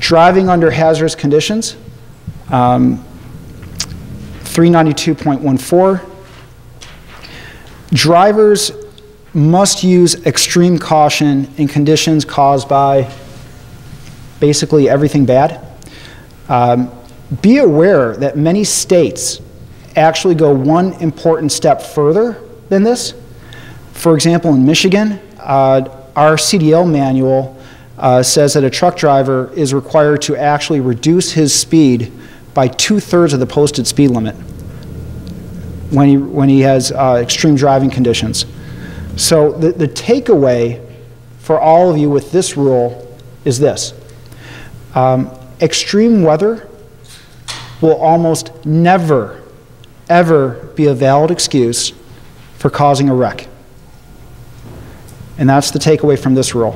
Driving under hazardous conditions, 392.14. Drivers must use extreme caution in conditions caused by basically everything bad. Be aware that many states actually go one important step further than this. For example, in Michigan, our CDL manual says that a truck driver is required to actually reduce his speed by 2/3 of the posted speed limit when he has extreme driving conditions. So the takeaway for all of you with this rule is this. Extreme weather will almost never, ever be a valid excuse for causing a wreck. And that's the takeaway from this rule.